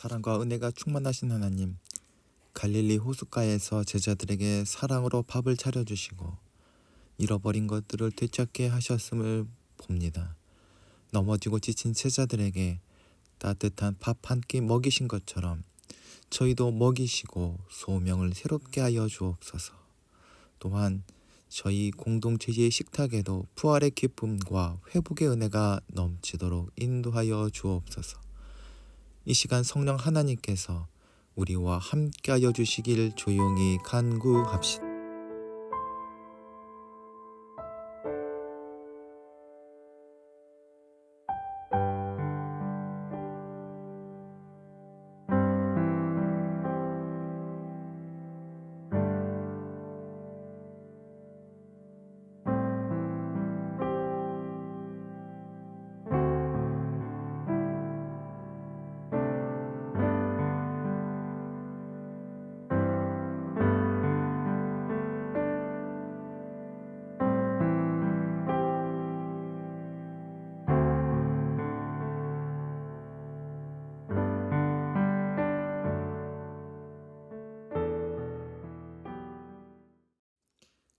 사랑과 은혜가 충만하신 하나님, 갈릴리 호숫가에서 제자들에게 사랑으로 밥을 차려주시고 잃어버린 것들을 되찾게 하셨음을 봅니다. 넘어지고 지친 제자들에게 따뜻한 밥 한 끼 먹이신 것처럼 저희도 먹이시고 소명을 새롭게 하여 주옵소서. 또한 저희 공동체의 식탁에도 부활의 기쁨과 회복의 은혜가 넘치도록 인도하여 주옵소서. 이 시간 성령 하나님께서 우리와 함께하여 주시길 조용히 간구합시다.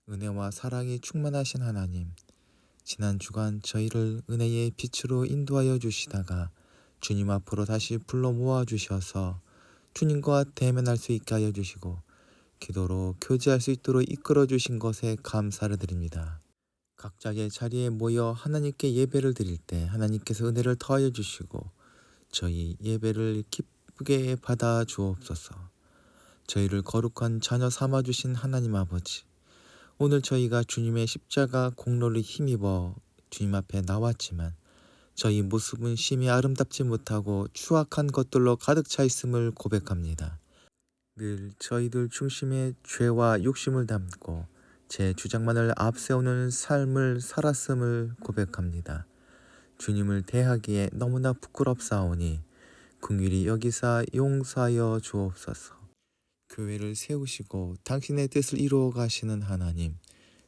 은혜와 사랑이 충만하신 하나님, 지난 주간 저희를 은혜의 빛으로 인도하여 주시다가 주님 앞으로 다시 불러 모아 주셔서 주님과 대면할 수 있게 하여 주시고 기도로 교제할 수 있도록 이끌어 주신 것에 감사를 드립니다. 각자의 자리에 모여 하나님께 예배를 드릴 때 하나님께서 은혜를 더하여 주시고 저희 예배를 기쁘게 받아 주옵소서. 저희를 거룩한 자녀 삼아 주신 하나님 아버지, 오늘 저희가 주님의 십자가 공로를 힘입어 주님 앞에 나왔지만 저희 모습은 심히 아름답지 못하고 추악한 것들로 가득 차 있음을 고백합니다. 늘 저희들 중심에 죄와 욕심을 담고 제 주장만을 앞세우는 삶을 살았음을 고백합니다. 주님을 대하기에 너무나 부끄럽사오니 긍휼히 여기사 용서하여 주옵소서. 교회를 세우시고 당신의 뜻을 이루어 가시는 하나님,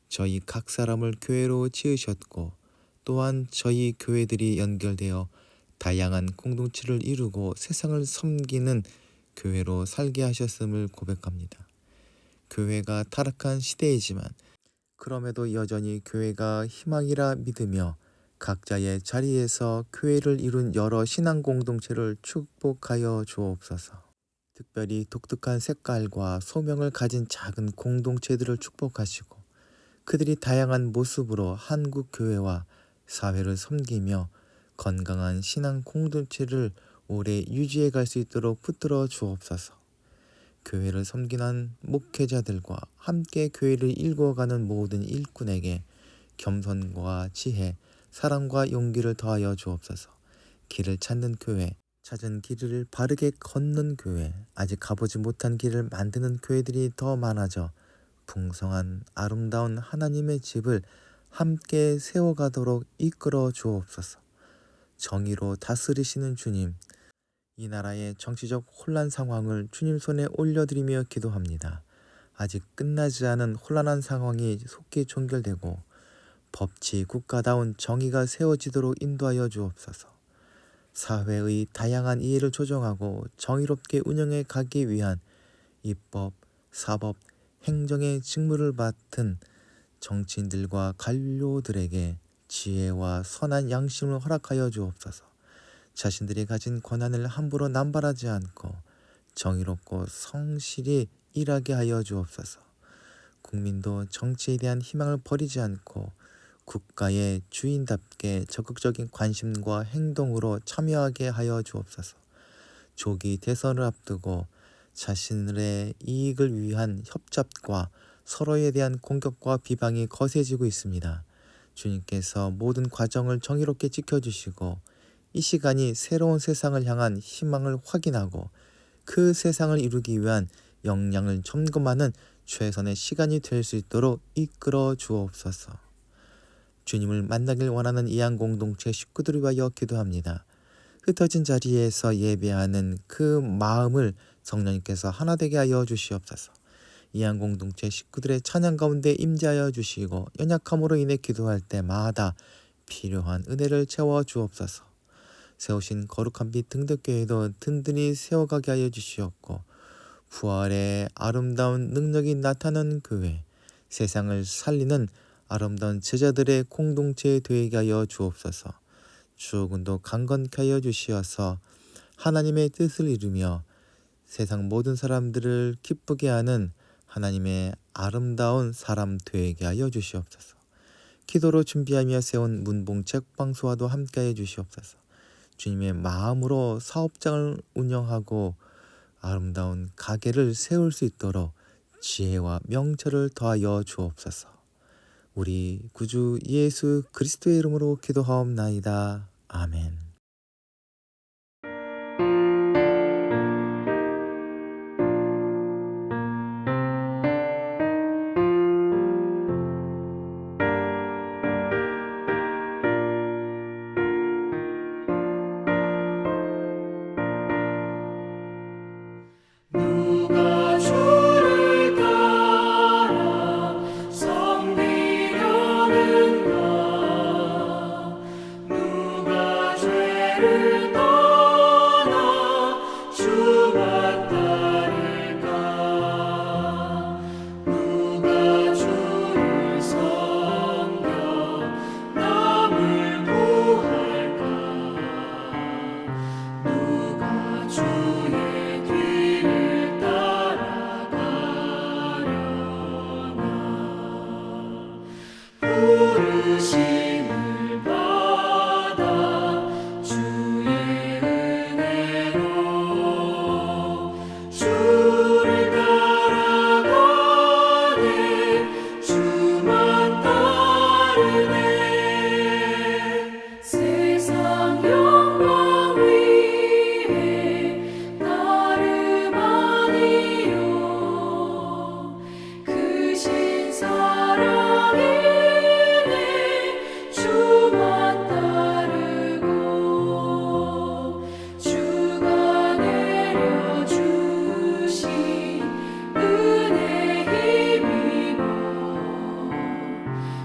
저희 각 사람을 교회로 지으셨고 또한 저희 교회들이 연결되어 다양한 공동체를 이루고 세상을 섬기는 교회로 살게 하셨음을 고백합니다. 교회가 타락한 시대이지만 그럼에도 여전히 교회가 희망이라 믿으며 각자의 자리에서 교회를 이룬 여러 신앙 공동체를 축복하여 주옵소서. 특별히 독특한 색깔과 소명을 가진 작은 공동체들을 축복하시고 그들이 다양한 모습으로 한국 교회와 사회를 섬기며 건강한 신앙 공동체를 오래 유지해 갈 수 있도록 붙들어 주옵소서. 교회를 섬기는 목회자들과 함께 교회를 일궈가는 모든 일꾼에게 겸손과 지혜, 사랑과 용기를 더하여 주옵소서. 길을 찾는 교회, 찾은 길을 바르게 걷는 교회, 아직 가보지 못한 길을 만드는 교회들이 더 많아져 풍성한 아름다운 하나님의 집을 함께 세워가도록 이끌어 주옵소서. 정의로 다스리시는 주님, 이 나라의 정치적 혼란 상황을 주님 손에 올려드리며 기도합니다. 아직 끝나지 않은 혼란한 상황이 속히 종결되고 법치 국가다운 정의가 세워지도록 인도하여 주옵소서. 사회의 다양한 이해를 조정하고 정의롭게 운영해 가기 위한 입법, 사법, 행정의 직무를 맡은 정치인들과 관료들에게 지혜와 선한 양심을 허락하여 주옵소서. 자신들이 가진 권한을 함부로 남발하지 않고 정의롭고 성실히 일하게 하여 주옵소서. 국민도 정치에 대한 희망을 버리지 않고 국가의 주인답게 적극적인 관심과 행동으로 참여하게 하여 주옵소서. 조기 대선을 앞두고 자신들의 이익을 위한 협잡과 서로에 대한 공격과 비방이 거세지고 있습니다. 주님께서 모든 과정을 정의롭게 지켜주시고 이 시간이 새로운 세상을 향한 희망을 확인하고 그 세상을 이루기 위한 역량을 점검하는 최선의 시간이 될 수 있도록 이끌어 주옵소서. 주님을 만나길 원하는 이한 공동체 식구들을 위하여 기도합니다. 흩어진 자리에서 예배하는 그 마음을 성령님께서 하나 되게 하여 주시옵소서. 이한 공동체 식구들의 찬양 가운데 임재하여 주시고 연약함으로 인해 기도할 때마다 필요한 은혜를 채워 주옵소서. 세우신 거룩한 빛 등대교회도 든든히 세워가게 하여 주시옵고 부활의 아름다운 능력이 나타나는 교회, 세상을 살리는 아름다운 제자들의 공동체 되게 하여 주옵소서. 주군도 강건케 하여 주시어서 하나님의 뜻을 이루며 세상 모든 사람들을 기쁘게 하는 하나님의 아름다운 사람 되게 하여 주시옵소서. 기도로 준비하며 세운 문봉 책방소와도 함께하여 주시옵소서. 주님의 마음으로 사업장을 운영하고 아름다운 가게를 세울 수 있도록 지혜와 명철을 더하여 주옵소서. 우리 구주 예수 그리스도의 이름으로 기도하옵나이다. 아멘. 누가 주를 따라 섬기려는가? 누가 죄를 떠나 주만 따를까? 누가 주를 섬겨 남을 구할까? 누가 주의 뒤를 따라가려나? 부르심을 받아 주의 은혜로 주를 따라가네. 주만 따르네. 세상 영광 위에 나름 아니요 크신 사랑이네. 주만 따르고 주가 내려주신 은혜 힘입어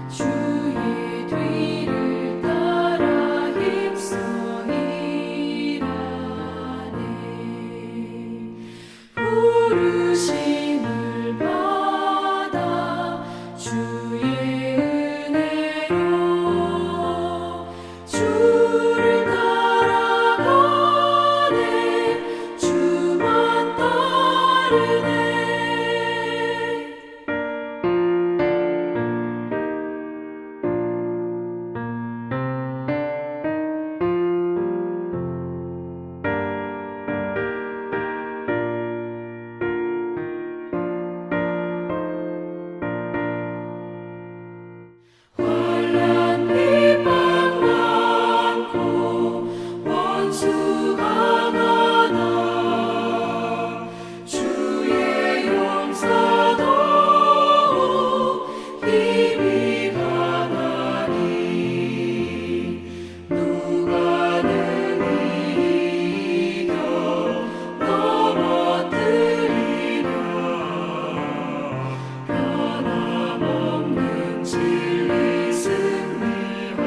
주의 뒤를 따라 힘써 일하네. 부르심을 받아 주의 은혜로 주를 따라가네. 주만 따르네. 환난 비방 많고 원수가 많아 주의 용사도 힘이 강하니 누가 능히 이겨 넘어뜨리랴. 변함없는 진리 승리하리라.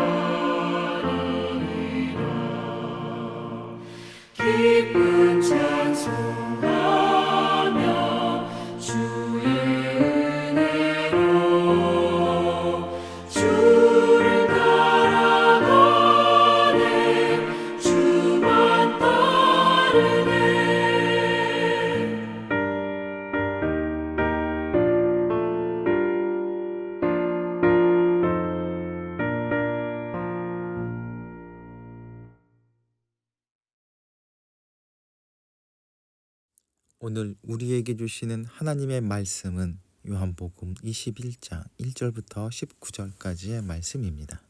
기쁜 찬송하며 주의 은혜로 주를 따라가네. 주만 따르네. 오늘 우리에게 주시는 하나님의 말씀은 요한복음 21장 1절부터 19절까지의 말씀입니다.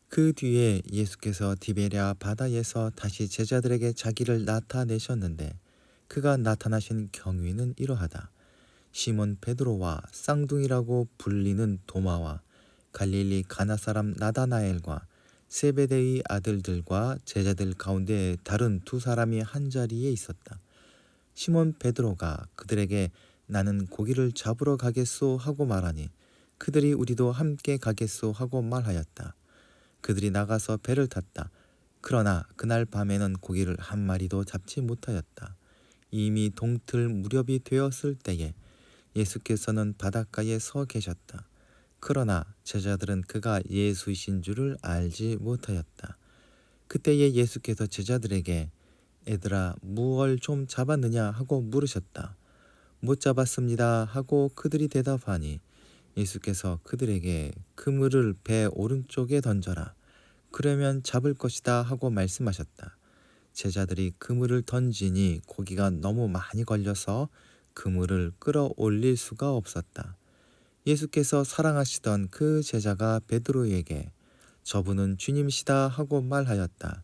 그 뒤에 예수께서 디베랴 바다에서 다시 제자들에게 자기를 나타내셨는데 그가 나타나신 경위는 이러하다. 시몬 베드로와 쌍둥이라고 불리는 도마와 갈릴리 가나 사람 나다나엘과 세베데의 아들들과 제자들 가운데 다른 두 사람이 한자리에 있었다. 시몬 베드로가 그들에게 나는 고기를 잡으러 가겠소 하고 말하니 그들이 우리도 함께 가겠소 하고 말하였다. 그들이 나가서 배를 탔다. 그러나 그날 밤에는 고기를 한 마리도 잡지 못하였다. 이미 동틀 무렵이 되었을 때에 예수께서는 바닷가에 서 계셨다. 그러나 제자들은 그가 예수이신 줄을 알지 못하였다. 그때에 예수께서 제자들에게 애들아 무얼 좀 잡았느냐 하고 물으셨다. 못 잡았습니다 하고 그들이 대답하니 예수께서 그들에게 그물을 배 오른쪽에 던져라. 그러면 잡을 것이다 하고 말씀하셨다. 제자들이 그물을 던지니 고기가 너무 많이 걸려서 그물을 끌어올릴 수가 없었다. 예수께서 사랑하시던 그 제자가 베드로에게 저분은 주님이시다 하고 말하였다.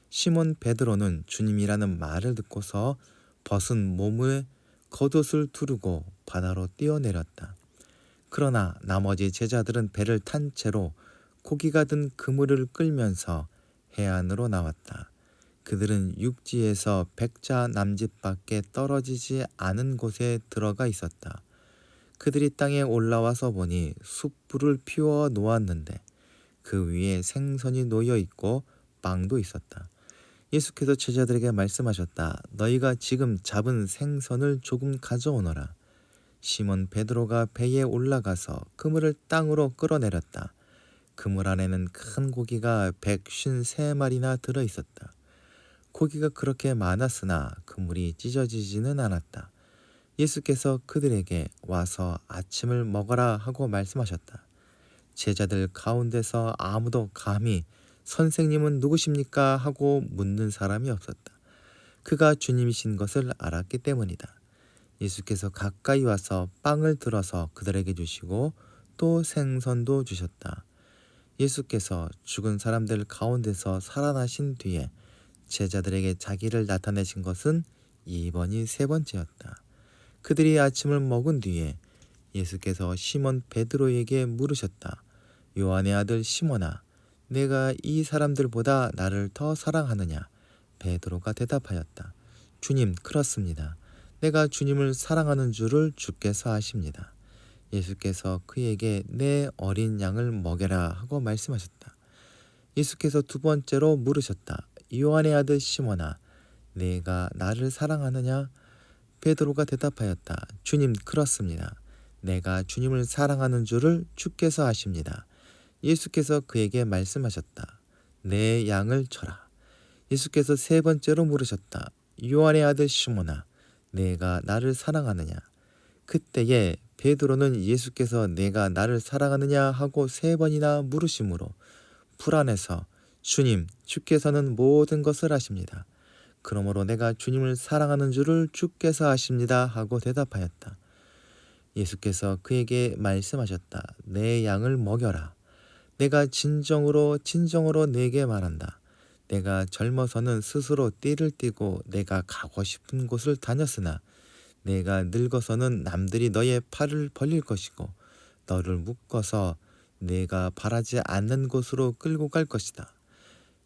시몬 베드로는 주님이라는 말을 듣고서 벗은 몸에 겉옷을 두르고 바다로 뛰어내렸다. 그러나 나머지 제자들은 배를 탄 채로 고기가 든 그물을 끌면서 해안으로 나왔다. 그들은 육지에서 백자 남짓밖에 떨어지지 않은 곳에 들어가 있었다. 그들이 땅에 올라와서 보니 숯불을 피워 놓았는데 그 위에 생선이 놓여 있고 빵도 있었다. 예수께서 제자들에게 말씀하셨다. 너희가 지금 잡은 생선을 조금 가져오너라. 시몬 베드로가 배에 올라가서 그물을 땅으로 끌어내렸다. 그물 안에는 큰 고기가 153마리나 들어 있었다. 고기가 그렇게 많았으나 그물이 찢어지지는 않았다. 예수께서 그들에게 와서 아침을 먹어라 하고 말씀하셨다. 제자들 가운데서 아무도 감히 선생님은 누구십니까 하고 묻는 사람이 없었다. 그가 주님이신 것을 알았기 때문이다. 예수께서 가까이 와서 빵을 들어서 그들에게 주시고 또 생선도 주셨다. 예수께서 죽은 사람들 가운데서 살아나신 뒤에 제자들에게 자기를 나타내신 것은 이번이 세 번째였다. 그들이 아침을 먹은 뒤에 예수께서 시몬 베드로에게 물으셨다. 요한의 아들 시몬아, 내가 이 사람들보다 나를 더 사랑하느냐? 베드로가 대답하였다. 주님, 그렇습니다. 내가 주님을 사랑하는 줄을 주께서 아십니다. 예수께서 그에게 내 어린 양을 먹여라 하고 말씀하셨다. 예수께서 두 번째로 물으셨다. 요한의 아들 시몬아, 내가 나를 사랑하느냐? 베드로가 대답하였다. 주님, 그렇습니다. 내가 주님을 사랑하는 줄을 주께서 아십니다. 예수께서 그에게 말씀하셨다. 내 양을 쳐라. 예수께서 세 번째로 물으셨다. 요한의 아들 시몬아, 내가 나를 사랑하느냐? 그때에 베드로는 예수께서 내가 나를 사랑하느냐 하고 세 번이나 물으심으로 불안해서 주님, 주께서는 모든 것을 아십니다. 그러므로 내가 주님을 사랑하는 줄을 주께서 아십니다 하고 대답하였다. 예수께서 그에게 말씀하셨다. 내 양을 먹여라. 내가 진정으로 내게 말한다. 내가 젊어서는 스스로 띠를 띠고 내가 가고 싶은 곳을 다녔으나 내가 늙어서는 남들이 너의 팔을 벌릴 것이고 너를 묶어서 내가 바라지 않는 곳으로 끌고 갈 것이다.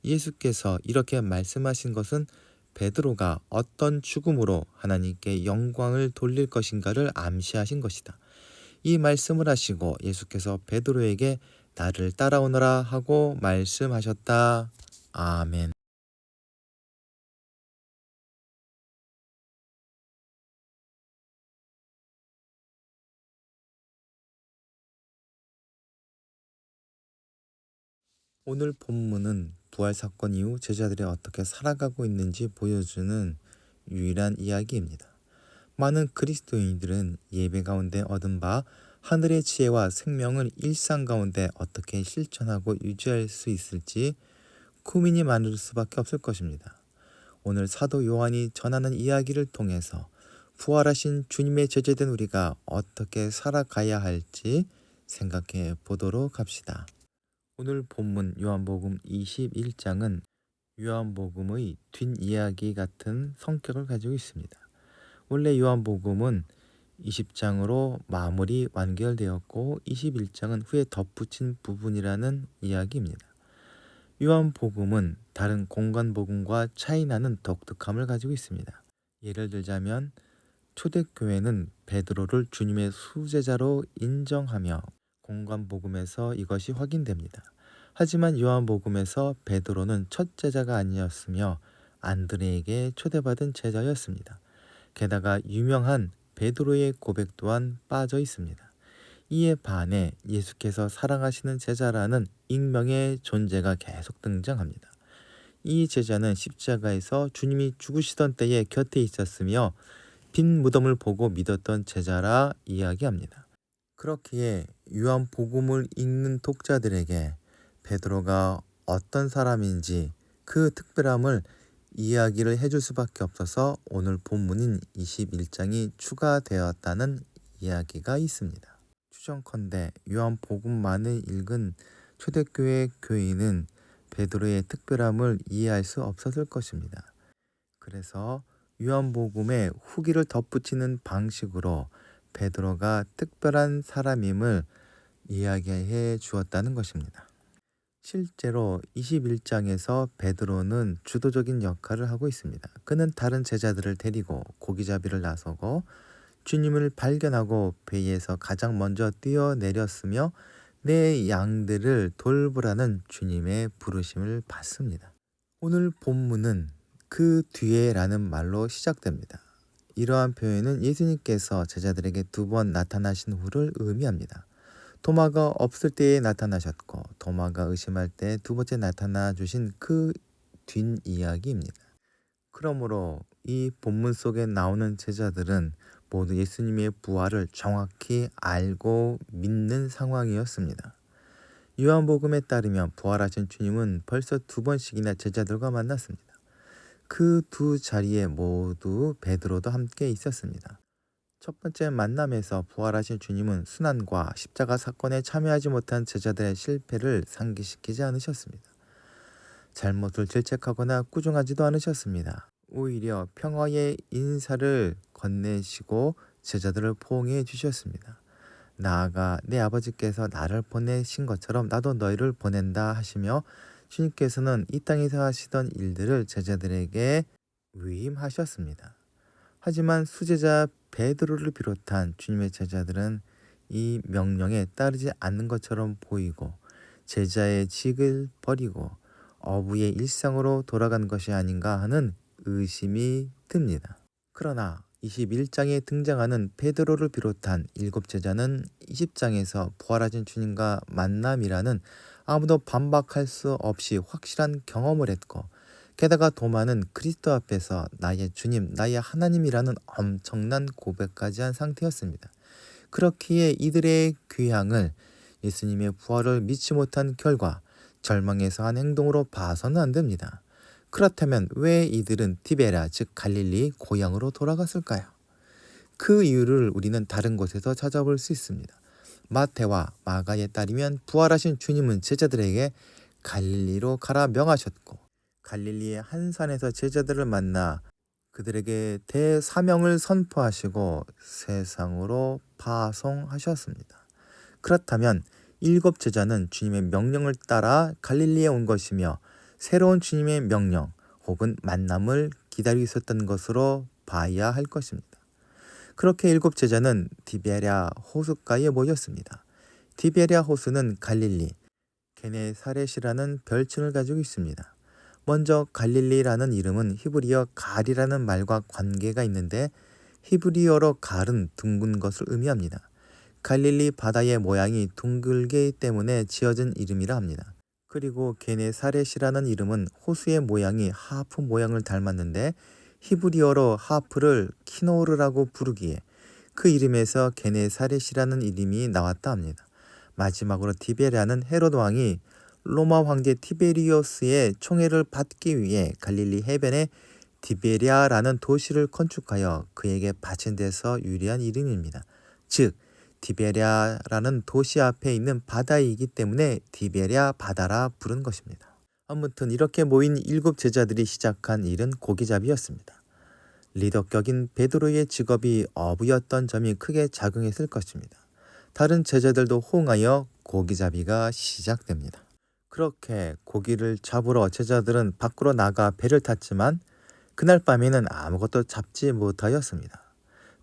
예수께서 이렇게 말씀하신 것은 베드로가 어떤 죽음으로 하나님께 영광을 돌릴 것인가를 암시하신 것이다. 이 말씀을 하시고 예수께서 베드로에게 나를 따라오너라 하고 말씀하셨다. 아멘. 오늘 본문은 부활 사건 이후 제자들이 어떻게 살아가고 있는지 보여주는 유일한 이야기입니다. 많은 그리스도인들은 예배 가운데 얻은 바 하늘의 지혜와 생명을 일상 가운데 어떻게 실천하고 유지할 수 있을지 고민이 많을 수밖에 없을 것입니다. 오늘 사도 요한이 전하는 이야기를 통해서 부활하신 주님의 제자된 우리가 어떻게 살아가야 할지 생각해 보도록 합시다. 오늘 본문 요한복음 21장은 요한복음의 뒷이야기 같은 성격을 가지고 있습니다. 원래 요한복음은 20장으로 마무리 완결되었고 21장은 후에 덧붙인 부분이라는 이야기입니다. 요한복음은 다른 공관복음과 차이나는 독특함을 가지고 있습니다. 예를 들자면 초대교회는 베드로를 주님의 수제자로 인정하며 공관복음에서 이것이 확인됩니다. 하지만 요한복음에서 베드로는 첫 제자가 아니었으며 안드레에게 초대받은 제자였습니다. 게다가 유명한 베드로의 고백 또한 빠져 있습니다. 이에 반해 예수께서 사랑하시는 제자라는 익명의 존재가 계속 등장합니다. 이 제자는 십자가에서 주님이 죽으시던 때에 곁에 있었으며 빈 무덤을 보고 믿었던 제자라 이야기합니다. 그렇기에 요한복음을 읽는 독자들에게 베드로가 어떤 사람인지 그 특별함을 이야기를 해줄 수밖에 없어서 오늘 본문인 21장이 추가되었다는 이야기가 있습니다. 추정컨대 요한복음만을 읽은 초대교회 교인은 베드로의 특별함을 이해할 수 없었을 것입니다. 그래서 요한복음의 후기를 덧붙이는 방식으로 베드로가 특별한 사람임을 이야기해 주었다는 것입니다. 실제로 21장에서 베드로는 주도적인 역할을 하고 있습니다. 그는 다른 제자들을 데리고 고기잡이를 나서고 주님을 발견하고 배에서 가장 먼저 뛰어내렸으며 내 양들을 돌보라는 주님의 부르심을 받습니다. 오늘 본문은 그 뒤에라는 말로 시작됩니다. 이러한 표현은 예수님께서 제자들에게 2번 나타나신 후를 의미합니다. 도마가 없을 때에 나타나셨고 도마가 의심할 때 2번째 나타나 주신 그 뒷이야기입니다. 그러므로 이 본문 속에 나오는 제자들은 모두 예수님의 부활을 정확히 알고 믿는 상황이었습니다. 요한복음에 따르면 부활하신 주님은 벌써 2번씩이나 제자들과 만났습니다. 그 2 자리에 모두 베드로도 함께 있었습니다. 첫 번째 만남에서 부활하신 주님은 순환과 십자가 사건에 참여하지 못한 제자들의 실패를 상기시키지 않으셨습니다. 잘못을 질책하거나 꾸중하지도 않으셨습니다. 오히려 평화의 인사를 건네시고 제자들을 포옹해 주셨습니다. 나아가 내 아버지께서 나를 보내신 것처럼 나도 너희를 보낸다 하시며 주님께서는 이 땅에서 하시던 일들을 제자들에게 위임하셨습니다. 하지만 수제자 베드로를 비롯한 주님의 제자들은 이 명령에 따르지 않는 것처럼 보이고 제자의 직을 버리고 어부의 일상으로 돌아간 것이 아닌가 하는 의심이 듭니다. 그러나 21장에 등장하는 베드로를 비롯한 7제자는 20장에서 부활하신 주님과 만남이라는 아무도 반박할 수 없이 확실한 경험을 했고 게다가 도마는 그리스도 앞에서 나의 주님, 나의 하나님이라는 엄청난 고백까지 한 상태였습니다. 그렇기에 이들의 귀향을 예수님의 부활을 믿지 못한 결과 절망에서 한 행동으로 봐서는 안 됩니다. 그렇다면 왜 이들은 티베랴 즉 갈릴리 고향으로 돌아갔을까요? 그 이유를 우리는 다른 곳에서 찾아볼 수 있습니다. 마태와 마가에 따르면 부활하신 주님은 제자들에게 갈릴리로 가라 명하셨고 갈릴리의 한 산에서 제자들을 만나 그들에게 대사명을 선포하시고 세상으로 파송하셨습니다. 그렇다면 7제자는 주님의 명령을 따라 갈릴리에 온 것이며 새로운 주님의 명령 혹은 만남을 기다리고 있었던 것으로 봐야 할 것입니다. 그렇게 7제자는 디베랴 호숫가에 모였습니다. 디베랴 호수는 갈릴리, 게네사렛이라는 별칭을 가지고 있습니다. 먼저 갈릴리라는 이름은 히브리어 갈이라는 말과 관계가 있는데 히브리어로 갈은 둥근 것을 의미합니다. 갈릴리 바다의 모양이 둥글기 때문에 지어진 이름이라 합니다. 그리고 게네사렛이라는 이름은 호수의 모양이 하프 모양을 닮았는데 히브리어로 하프를 키노르라고 부르기에 그 이름에서 게네사렛이라는 이름이 나왔다 합니다. 마지막으로 디베랴는 헤롯 왕이 로마 황제 티베리우스의 총애를 받기 위해 갈릴리 해변에 디베랴라는 도시를 건축하여 그에게 바친 데서 유래한 이름입니다. 즉 디베랴라는 도시 앞에 있는 바다이기 때문에 디베랴 바다라 부른 것입니다. 아무튼 이렇게 모인 7제자들이 시작한 일은 고기잡이였습니다. 리더격인 베드로의 직업이 어부였던 점이 크게 작용했을 것입니다. 다른 제자들도 호응하여 고기잡이가 시작됩니다. 그렇게 고기를 잡으러 제자들은 밖으로 나가 배를 탔지만 그날 밤에는 아무것도 잡지 못하였습니다.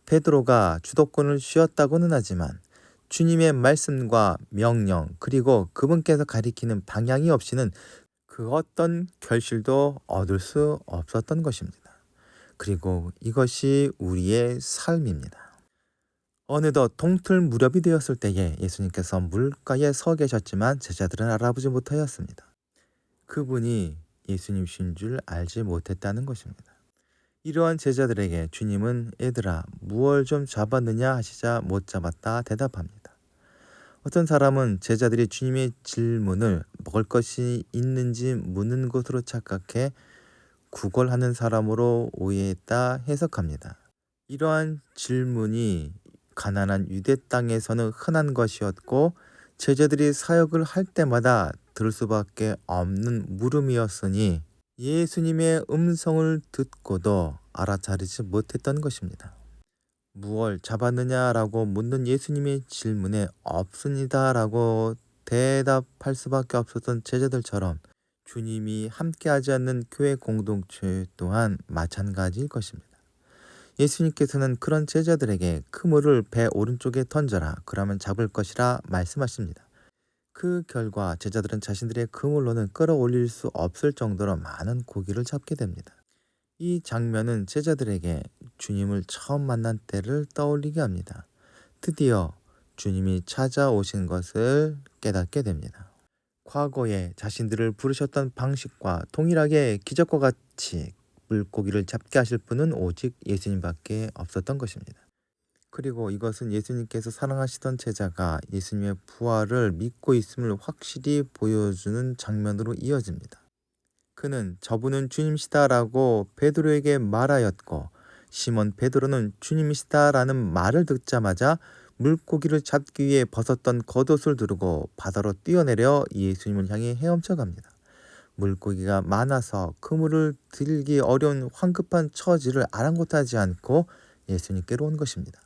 베드로가 주도권을 쥐었다고는 하지만 주님의 말씀과 명령 그리고 그분께서 가리키는 방향이 없이는 그 어떤 결실도 얻을 수 없었던 것입니다. 그리고 이것이 우리의 삶입니다. 어느덧 동틀 무렵이 되었을 때에 예수님께서 물가에 서 계셨지만 제자들은 알아보지 못하였습니다. 그분이 예수님이신 줄 알지 못했다는 것입니다. 이러한 제자들에게 주님은 얘들아 무얼 좀 잡았느냐 하시자 못 잡았다 대답합니다. 어떤 사람은 제자들이 주님의 질문을 먹을 것이 있는지 묻는 것으로 착각해 구걸하는 사람으로 오해했다 해석합니다. 이러한 질문이 가난한 유대 땅에서는 흔한 것이었고 제자들이 사역을 할 때마다 들을 수밖에 없는 물음이었으니 예수님의 음성을 듣고도 알아차리지 못했던 것입니다. 무얼 잡았느냐라고 묻는 예수님의 질문에 없습니다라고 대답할 수밖에 없었던 제자들처럼 주님이 함께하지 않는 교회 공동체 또한 마찬가지일 것입니다. 예수님께서는 그런 제자들에게 그물을 배 오른쪽에 던져라 그러면 잡을 것이라 말씀하십니다. 그 결과 제자들은 자신들의 그물로는 끌어올릴 수 없을 정도로 많은 고기를 잡게 됩니다. 이 장면은 제자들에게 주님을 처음 만난 때를 떠올리게 합니다. 드디어 주님이 찾아오신 것을 깨닫게 됩니다. 과거에 자신들을 부르셨던 방식과 동일하게 기적과 같이 물고기를 잡게 하실 분은 오직 예수님밖에 없었던 것입니다. 그리고 이것은 예수님께서 사랑하시던 제자가 예수님의 부활을 믿고 있음을 확실히 보여주는 장면으로 이어집니다. 그는 저분은 주님이시다라고 베드로에게 말하였고 시몬 베드로는 주님이시다라는 말을 듣자마자 물고기를 잡기 위해 벗었던 겉옷을 두르고 바다로 뛰어내려 예수님을 향해 헤엄쳐 갑니다. 물고기가 많아서 그물을 들기 어려운 황급한 처지를 아랑곳하지 않고 예수님께로 온 것입니다.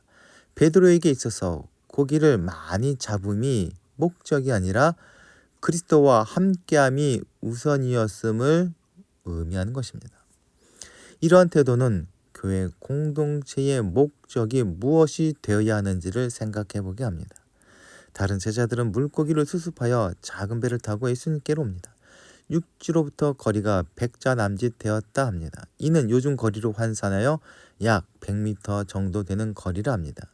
베드로에게 있어서 고기를 많이 잡음이 목적이 아니라 그리스도와 함께함이 우선이었음을 의미하는 것입니다. 이러한 태도는 교회 공동체의 목적이 무엇이 되어야 하는지를 생각해 보게 합니다. 다른 제자들은 물고기를 수습하여 작은 배를 타고 예수님께로 옵니다. 육지로부터 거리가 100자 남짓 되었다 합니다. 이는 요즘 거리로 환산하여 약 100m 정도 되는 거리라 합니다.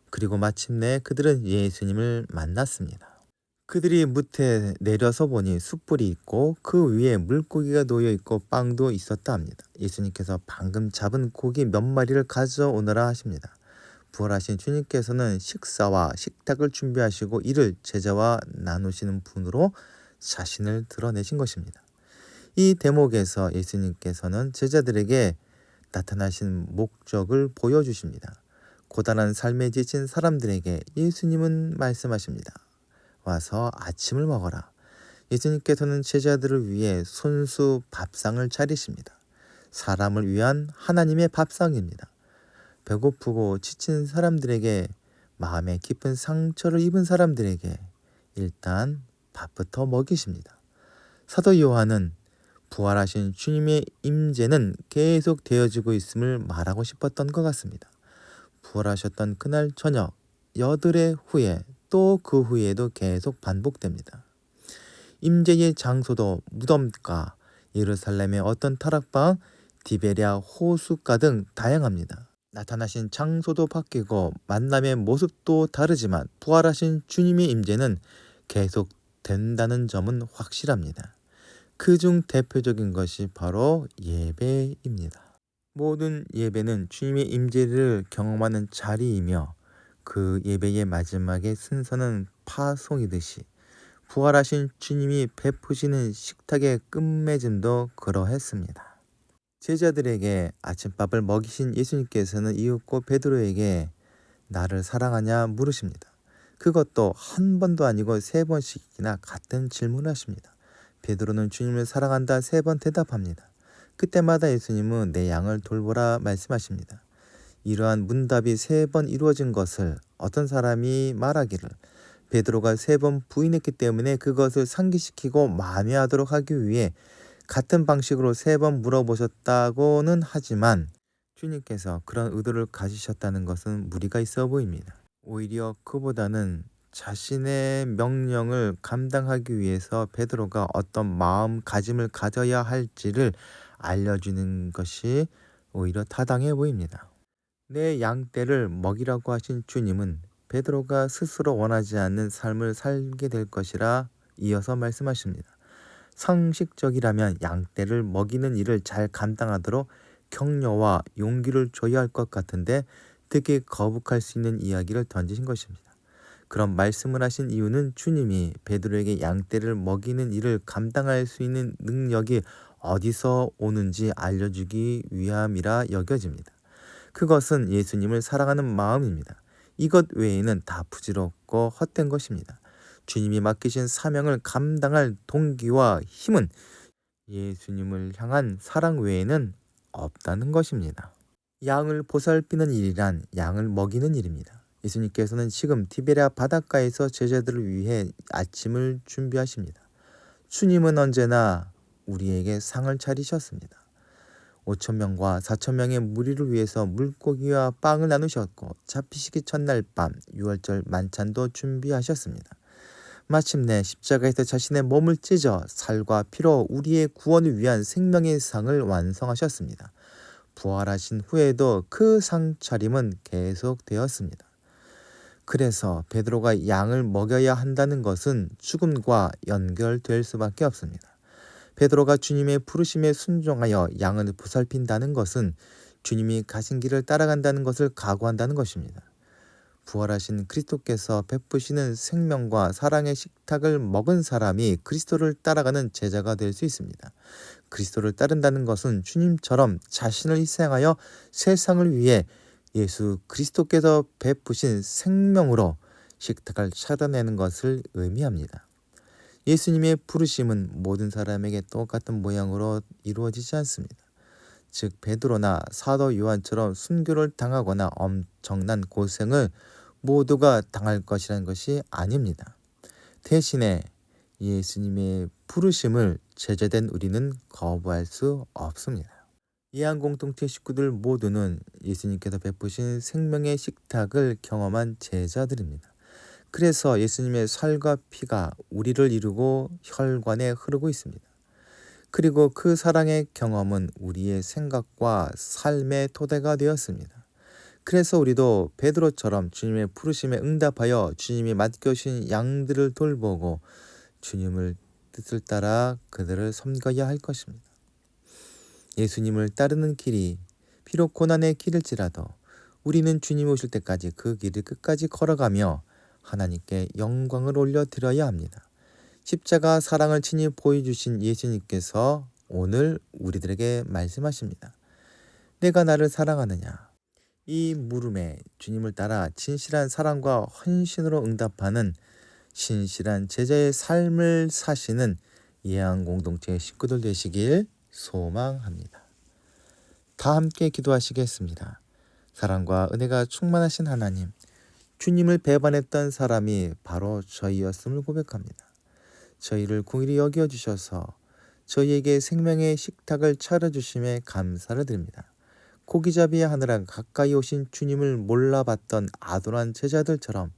그리고 마침내 그들은 예수님을 만났습니다. 그들이 무태 내려서 보니 숯불이 있고 그 위에 물고기가 놓여 있고 빵도 있었다 합니다. 예수님께서 방금 잡은 고기 몇 마리를 가져오너라 하십니다. 부활하신 주님께서는 식사와 식탁을 준비하시고 이를 제자와 나누시는 분으로 자신을 드러내신 것입니다. 이 대목에서 예수님께서는 제자들에게 나타나신 목적을 보여주십니다. 고단한 삶에 지친 사람들에게 예수님은 말씀하십니다. 와서 아침을 먹어라. 예수님께서는 제자들을 위해 손수 밥상을 차리십니다. 사람을 위한 하나님의 밥상입니다. 배고프고 지친 사람들에게 마음에 깊은 상처를 입은 사람들에게 일단 밥부터 먹이십니다. 사도 요한은 부활하신 주님의 임재는 계속 되어지고 있음을 말하고 싶었던 것 같습니다. 부활하셨던 그날 저녁, 여드레 후에 또 그 후에도 계속 반복됩니다. 임재의 장소도 무덤가, 예루살렘의 어떤 타락방, 디베랴 호숫가 등 다양합니다. 나타나신 장소도 바뀌고 만남의 모습도 다르지만 부활하신 주님의 임재는 계속 된다는 점은 확실합니다. 그중 대표적인 것이 바로 예배입니다. 모든 예배는 주님의 임재를 경험하는 자리이며 그 예배의 마지막의 순서는 파송이듯이 부활하신 주님이 베푸시는 식탁의 끝맺음도 그러했습니다. 제자들에게 아침밥을 먹이신 예수님께서는 이윽고 베드로에게 나를 사랑하냐 물으십니다. 그것도 한 번도 아니고 3번씩이나 같은 질문을 하십니다. 베드로는 주님을 사랑한다 3번 대답합니다. 그때마다 예수님은 내 양을 돌보라 말씀하십니다. 이러한 문답이 3번 이루어진 것을 어떤 사람이 말하기를 베드로가 3번 부인했기 때문에 그것을 상기시키고 만회하도록 하기 위해 같은 방식으로 3번 물어보셨다고는 하지만 주님께서 그런 의도를 가지셨다는 것은 무리가 있어 보입니다. 오히려 그보다는 자신의 명령을 감당하기 위해서 베드로가 어떤 마음가짐을 가져야 할지를 알려주는 것이 오히려 타당해 보입니다. 내 양떼를 먹이라고 하신 주님은 베드로가 스스로 원하지 않는 삶을 살게 될 것이라 이어서 말씀하십니다. 상식적이라면 양떼를 먹이는 일을 잘 감당하도록 격려와 용기를 줘야 할 것 같은데 되게 거북할 수 있는 이야기를 던지신 것입니다. 그런 말씀을 하신 이유는 주님이 베드로에게 양떼를 먹이는 일을 감당할 수 있는 능력이 어디서 오는지 알려주기 위함이라 여겨집니다. 그것은 예수님을 사랑하는 마음입니다. 이것 외에는 다 부질없고 헛된 것입니다. 주님이 맡기신 사명을 감당할 동기와 힘은 예수님을 향한 사랑 외에는 없다는 것입니다. 양을 보살피는 일이란 양을 먹이는 일입니다. 예수님께서는 지금 티베리아 바닷가에서 제자들을 위해 아침을 준비하십니다. 주님은 언제나 우리에게 상을 차리셨습니다. 5,000명과 4,000명의 무리를 위해서 물고기와 빵을 나누셨고 잡히시기 첫날 밤 유월절 만찬도 준비하셨습니다. 마침내 십자가에서 자신의 몸을 찢어 살과 피로 우리의 구원을 위한 생명의 상을 완성하셨습니다. 부활하신 후에도 그 상차림은 계속되었습니다. 그래서 베드로가 양을 먹여야 한다는 것은 죽음과 연결될 수밖에 없습니다. 베드로가 주님의 부르심에 순종하여 양을 보살핀다는 것은 주님이 가신 길을 따라간다는 것을 각오한다는 것입니다. 부활하신 그리스도께서 베푸시는 생명과 사랑의 식탁을 먹은 사람이 그리스도를 따라가는 제자가 될 수 있습니다. 그리스도를 따른다는 것은 주님처럼 자신을 희생하여 세상을 위해 예수 그리스도께서 베푸신 생명으로 식탁을 차려내는 것을 의미합니다. 예수님의 부르심은 모든 사람에게 똑같은 모양으로 이루어지지 않습니다. 즉 베드로나 사도 요한처럼 순교를 당하거나 엄청난 고생을 모두가 당할 것이라는 것이 아닙니다. 대신에 예수님의 부르심을 제자된 우리는 거부할 수 없습니다. 이한 공동체 식구들 모두는 예수님께서 베푸신 생명의 식탁을 경험한 제자들입니다. 그래서 예수님의 살과 피가 우리를 이루고 혈관에 흐르고 있습니다. 그리고 그 사랑의 경험은 우리의 생각과 삶의 토대가 되었습니다. 그래서 우리도 베드로처럼 주님의 부르심에 응답하여 주님이 맡겨주신 양들을 돌보고 주님을 뜻을 따라 그들을 섬겨야 할 것입니다. 예수님을 따르는 길이 비록 고난의 길일지라도 우리는 주님이 오실 때까지 그 길을 끝까지 걸어가며 하나님께 영광을 올려드려야 합니다. 십자가 사랑을 친히 보여주신 예수님께서 오늘 우리들에게 말씀하십니다. 내가 나를 사랑하느냐? 이 물음에 주님을 따라 진실한 사랑과 헌신으로 응답하는 신실한 제자의 삶을 사시는 예한 공동체 식구들 되시길 소망합니다. 다 함께 기도하시겠습니다. 사랑과 은혜가 충만하신 하나님, 주님을 배반했던 사람이 바로 저희였음을 고백합니다. 저희를 긍휼히 여겨주셔서 저희에게 생명의 식탁을 차려주심에 감사를 드립니다. 고기잡이 하느라 가까이 오신 주님을 몰라봤던 아둔한 제자들처럼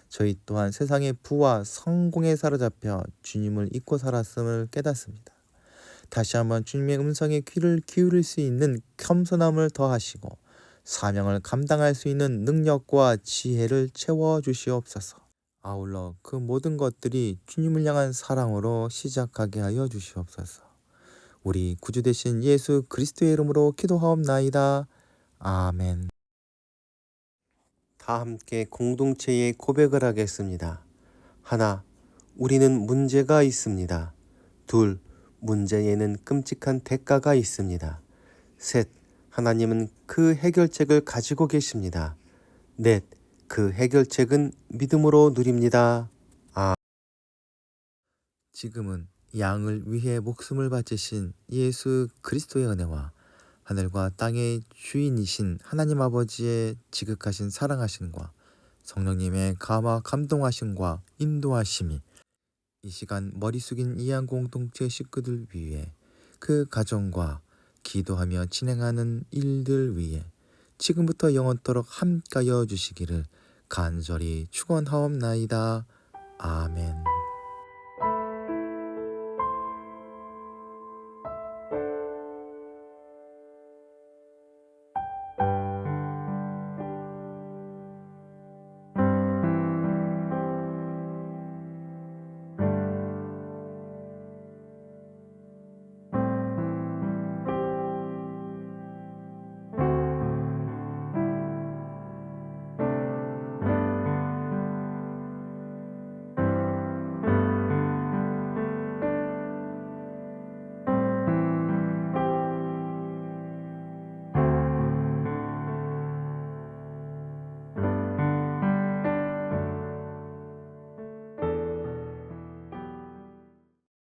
저희 또한 세상의 부와 성공에 사로잡혀 주님을 잊고 살았음을 깨닫습니다. 다시 한번 주님의 음성에 귀를 기울일 수 있는 겸손함을 더하시고 사명을 감당할 수 있는 능력과 지혜를 채워주시옵소서. 아울러 그 모든 것들이 주님을 향한 사랑으로 시작하게 하여 주시옵소서. 우리 구주 되신 예수 그리스도의 이름으로 기도하옵나이다. 아멘. 다 함께 공동체의 고백을 하겠습니다. 하나, 우리는 문제가 있습니다. 둘, 문제에는 끔찍한 대가가 있습니다. 셋, 하나님은 그 해결책을 가지고 계십니다. 넷, 그 해결책은 믿음으로 누립니다. 지금은 양을 위해 목숨을 바치신 예수 그리스도의 은혜와 하늘과 땅의 주인이신 하나님 아버지의 지극하신 사랑하심과 성령님의 감화 감동하심과 인도하심이 이 시간 머리 숙인 이한 공동체 식구들 위해 그 가정과 기도하며 진행하는 일들 위해 지금부터 영원토록 함께하여 주시기를 간절히 축원하옵나이다. 아멘.